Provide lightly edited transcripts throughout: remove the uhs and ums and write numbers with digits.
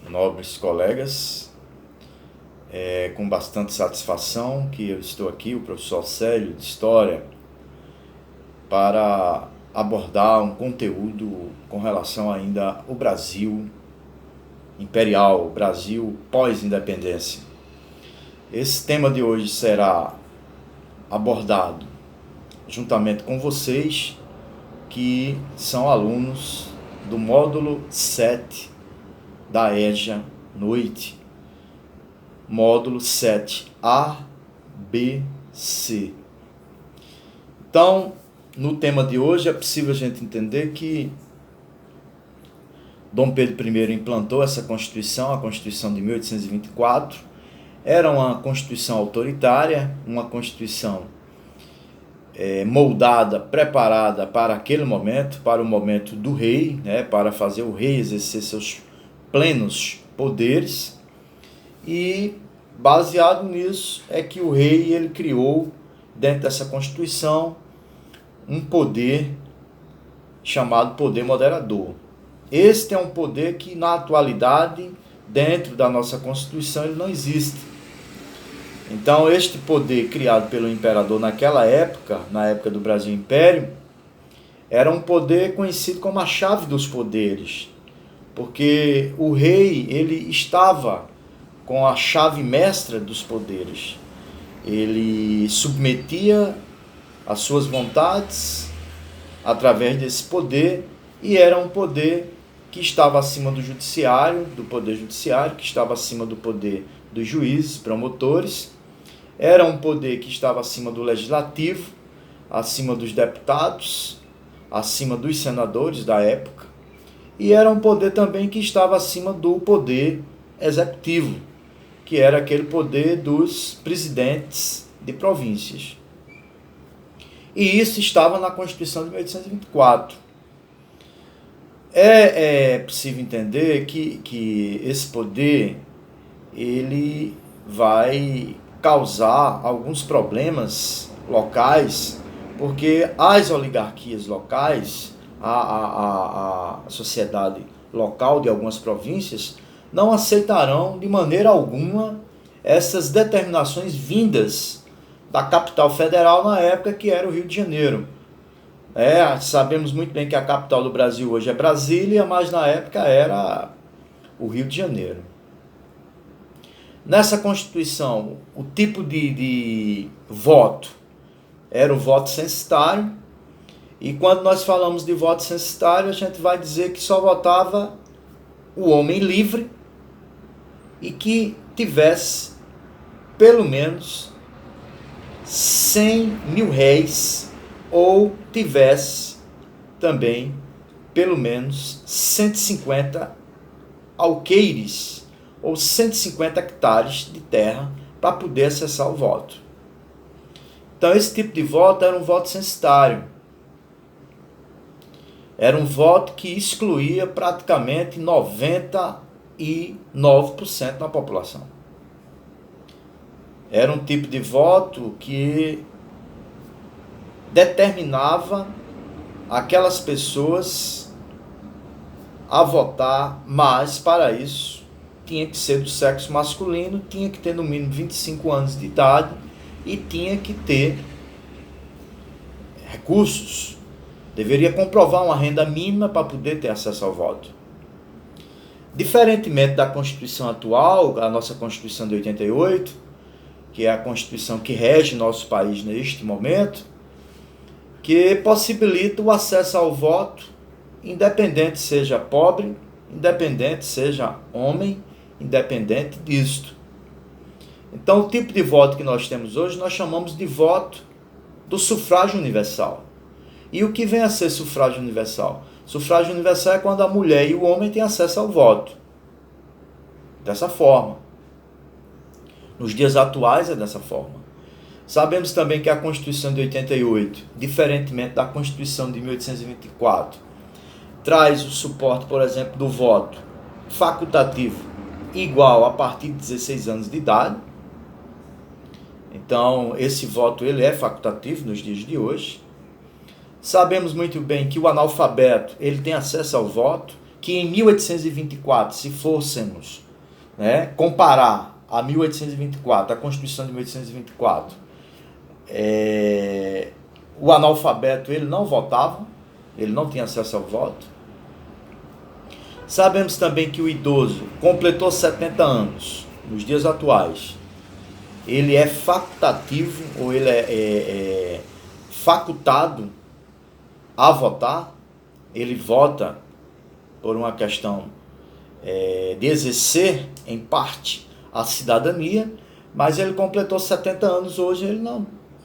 nobres colegas, com bastante satisfação que eu estou aqui, o professor Célio de História, para abordar um conteúdo com relação ainda ao Brasil imperial, Brasil pós-independência. Esse tema de hoje será abordado juntamente com vocês, que são alunos do módulo 7 da EJA Noite, módulo 7A, B, C. Então, no tema de hoje é possível a gente entender que Dom Pedro I implantou essa Constituição, a Constituição de 1824. Era uma Constituição autoritária, uma Constituição moldada, preparada para aquele momento, para o momento do rei, para fazer o rei exercer seus plenos poderes. E baseado nisso é que o rei ele criou, dentro dessa Constituição, um poder chamado poder moderador. Este é um poder que, na atualidade, dentro da nossa Constituição, ele não existe. Então, este poder criado pelo imperador naquela época, na época do Brasil Império, era um poder conhecido como a chave dos poderes, porque o rei ele estava com a chave mestra dos poderes. Ele submetia as suas vontades através desse poder, e era um poder que estava acima do judiciário, do poder judiciário, que estava acima do poder dos juízes, promotores. Era um poder que estava acima do legislativo, acima dos deputados, acima dos senadores da época, e era um poder também que estava acima do poder executivo, que era aquele poder dos presidentes de províncias. E isso estava na Constituição de 1824. É possível entender que esse poder ele vai causar alguns problemas locais, porque as oligarquias locais, a sociedade local de algumas províncias, não aceitarão de maneira alguma essas determinações vindas da capital federal na época, que era o Rio de Janeiro. Sabemos muito bem que a capital do Brasil hoje é Brasília, mas na época era o Rio de Janeiro. Nessa Constituição, o tipo de voto era o voto censitário, e quando nós falamos de voto censitário, a gente vai dizer que só votava o homem livre e que tivesse pelo menos 100 mil réis, ou tivesse também pelo menos 150 alqueires, ou 150 hectares de terra, para poder acessar o voto. Então, esse tipo de voto era um voto censitário. Era um voto que excluía praticamente 99% da população. Era um tipo de voto que determinava aquelas pessoas a votar, mas para isso tinha que ser do sexo masculino, tinha que ter no mínimo 25 anos de idade e tinha que ter recursos. Deveria comprovar uma renda mínima para poder ter acesso ao voto. Diferentemente da Constituição atual, a nossa Constituição de 88, que é a Constituição que rege nosso país neste momento, que possibilita o acesso ao voto, independente seja pobre, independente seja homem, independente disto. Então, o tipo de voto que nós temos hoje, nós chamamos de voto do sufrágio universal. E o que vem a ser sufrágio universal? Sufrágio universal é quando a mulher e o homem têm acesso ao voto. Dessa forma. Nos dias atuais é dessa forma. Sabemos também que a Constituição de 88, diferentemente da Constituição de 1824, traz o suporte, por exemplo, do voto facultativo igual a partir de 16 anos de idade. Então, esse voto ele é facultativo nos dias de hoje. Sabemos muito bem que o analfabeto ele tem acesso ao voto, que em 1824, se fôssemos, né, comparar a 1824, a Constituição de 1824, o analfabeto ele não votava, ele não tinha acesso ao voto. Sabemos também que o idoso completou 70 anos, nos dias atuais, ele é facultativo, ou ele é facultado a votar, ele vota por uma questão de exercer, em parte, a cidadania, mas ele completou 70 anos hoje, ele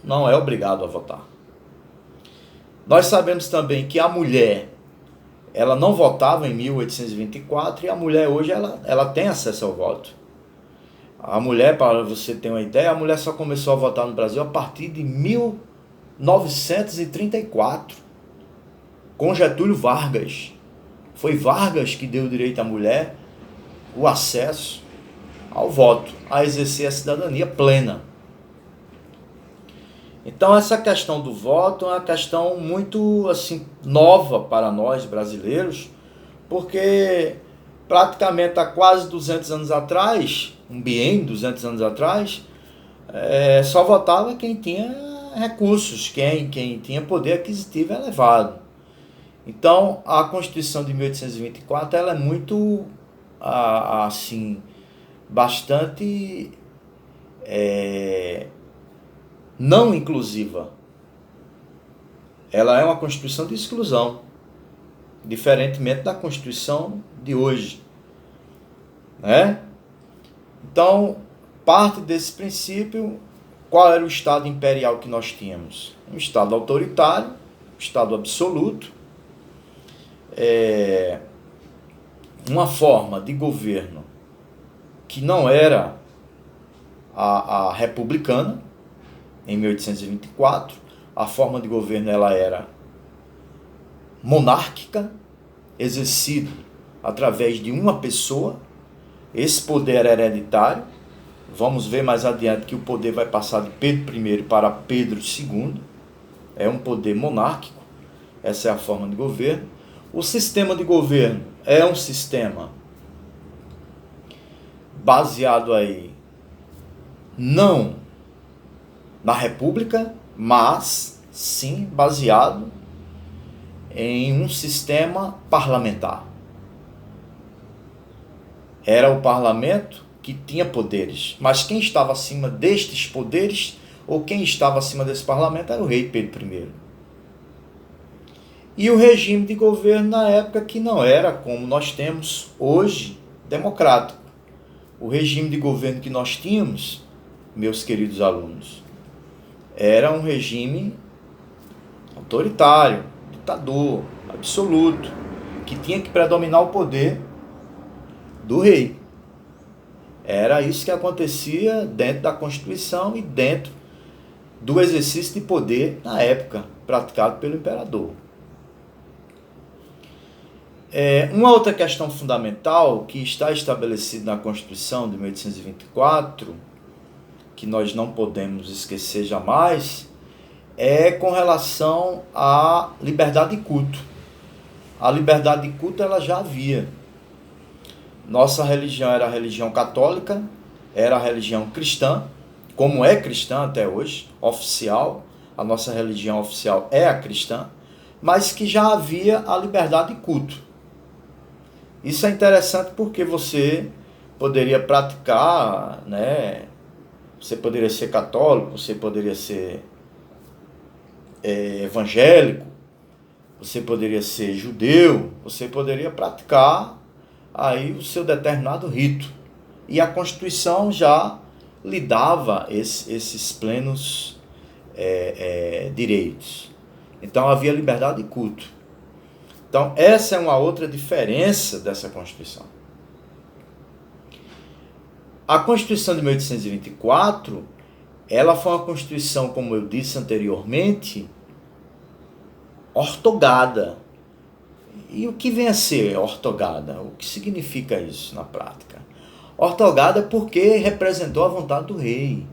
não é obrigado a votar. Nós sabemos também que a mulher, ela não votava em 1824, e a mulher hoje ela tem acesso ao voto. A mulher, para você ter uma ideia, a mulher só começou a votar no Brasil a partir de 1934, com Getúlio Vargas. Foi Vargas que deu direito à mulher o acesso ao voto, a exercer a cidadania plena. Então essa questão do voto é uma questão muito assim, nova para nós brasileiros, porque praticamente há quase 200 anos atrás, um biênio, 200 anos atrás, só votava quem tinha recursos, quem tinha poder aquisitivo elevado. Então a Constituição de 1824 ela é muito, assim, bastante não inclusiva. Ela é uma Constituição de exclusão, diferentemente da Constituição de hoje, né? Então, parte desse princípio, qual era o Estado imperial que nós tínhamos? Um Estado autoritário, um Estado absoluto, uma forma de governo que não era a republicana. Em 1824, a forma de governo ela era monárquica, exercido através de uma pessoa. Esse poder era hereditário. Vamos ver mais adiante que o poder vai passar de Pedro I para Pedro II. É um poder monárquico. Essa é a forma de governo. O sistema de governo é um sistema baseado aí não na república, mas sim baseado em um sistema parlamentar. Era o parlamento que tinha poderes, mas quem estava acima destes poderes, ou quem estava acima desse parlamento, era o rei Pedro I. E o regime de governo na época que não era como nós temos hoje, democrático. O regime de governo que nós tínhamos, meus queridos alunos, era um regime autoritário, ditador, absoluto, que tinha que predominar o poder do rei. Era isso que acontecia dentro da Constituição e dentro do exercício de poder na época, praticado pelo imperador. Uma outra questão fundamental que está estabelecida na Constituição de 1824, que nós não podemos esquecer jamais, é com relação à liberdade de culto. A liberdade de culto ela já havia. Nossa religião era a religião católica, era a religião cristã, como é cristã até hoje, oficial. A nossa religião oficial é a cristã, mas que já havia a liberdade de culto. Isso é interessante porque você poderia praticar, né? Você poderia ser católico, você poderia ser evangélico, você poderia ser judeu, você poderia praticar aí o seu determinado rito. E a Constituição já lhe dava esses plenos direitos. Então havia liberdade de culto. Então essa é uma outra diferença dessa Constituição. A Constituição de 1824, ela foi uma Constituição, como eu disse anteriormente, ortogada. E o que vem a ser ortogada? O que significa isso na prática? Ortogada porque representou a vontade do rei.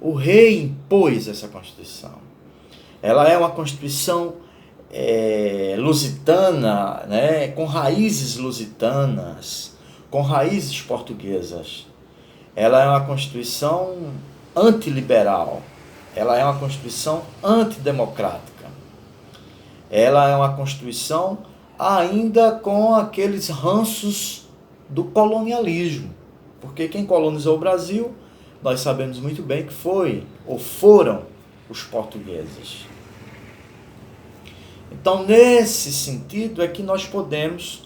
O rei impôs essa Constituição. Ela é uma Constituição lusitana, né, com raízes lusitanas, com raízes portuguesas. Ela é uma Constituição antiliberal, ela é uma Constituição antidemocrática, ela é uma Constituição ainda com aqueles ranços do colonialismo, porque quem colonizou o Brasil, nós sabemos muito bem que foi ou foram os portugueses. Então, nesse sentido é que nós podemos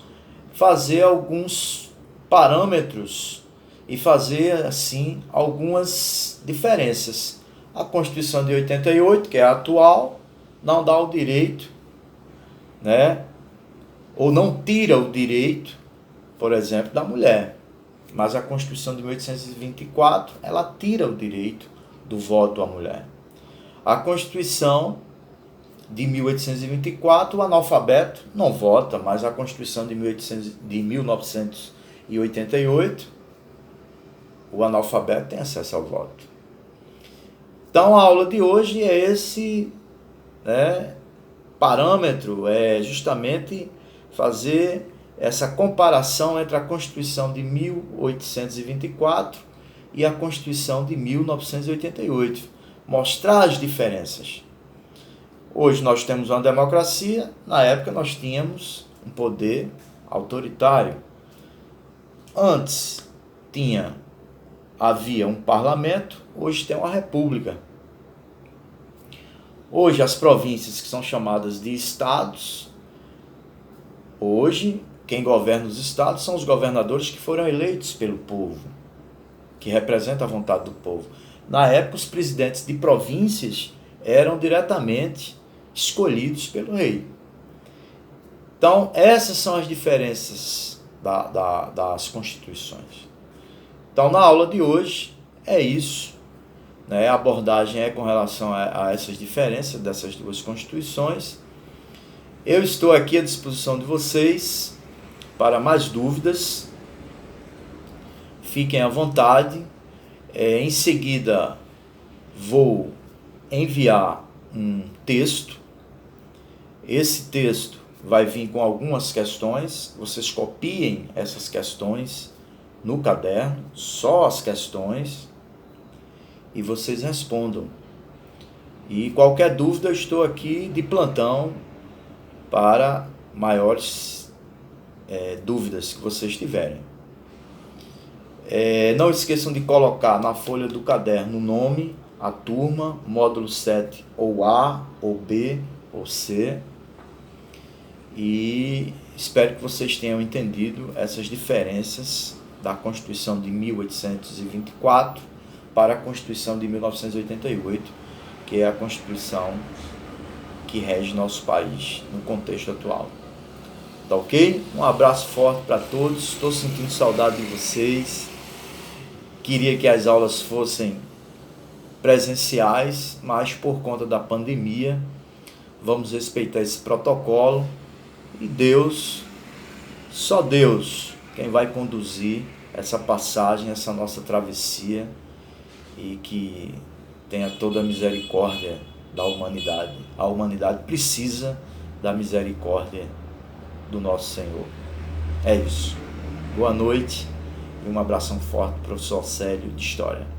fazer alguns parâmetros e fazer, assim, algumas diferenças. A Constituição de 88, que é a atual, não dá o direito, né, ou não tira o direito, por exemplo, da mulher. Mas a Constituição de 1824, ela tira o direito do voto à mulher. A Constituição de 1824, o analfabeto não vota, mas a Constituição de 1988, o analfabeto tem acesso ao voto. Então a aula de hoje é esse, né, parâmetro, é justamente fazer essa comparação entre a Constituição de 1824 e a Constituição de 1988, mostrar as diferenças. Hoje nós temos uma democracia, na época nós tínhamos um poder autoritário. Antes havia um parlamento, hoje tem uma república. Hoje as províncias, que são chamadas de estados, hoje quem governa os estados são os governadores que foram eleitos pelo povo, que representam a vontade do povo. Na época, os presidentes de províncias eram diretamente escolhidos pelo rei. Então, essas são as diferenças das constituições. Então, na aula de hoje, é isso, né? A abordagem é com relação a essas diferenças dessas duas constituições. Eu estou aqui à disposição de vocês para mais dúvidas. Fiquem à vontade. Em seguida, vou enviar um texto. Esse texto vai vir com algumas questões. Vocês copiem essas questões no caderno, só as questões, e vocês respondam. E qualquer dúvida, eu estou aqui de plantão para maiores dúvidas que vocês tiverem. Não esqueçam de colocar na folha do caderno o nome, a turma, módulo 7, ou A, ou B, ou C. E espero que vocês tenham entendido essas diferenças da Constituição de 1824 para a Constituição de 1988, que é a Constituição que rege nosso país no contexto atual. Tá ok? Um abraço forte para todos. Estou sentindo saudade de vocês. Queria que as aulas fossem presenciais, mas por conta da pandemia, vamos respeitar esse protocolo. E Deus, só Deus, quem vai conduzir essa passagem, essa nossa travessia, e que tenha toda a misericórdia da humanidade. A humanidade precisa da misericórdia do nosso Senhor. É isso. Boa noite e um abração forte, professor Célio de História.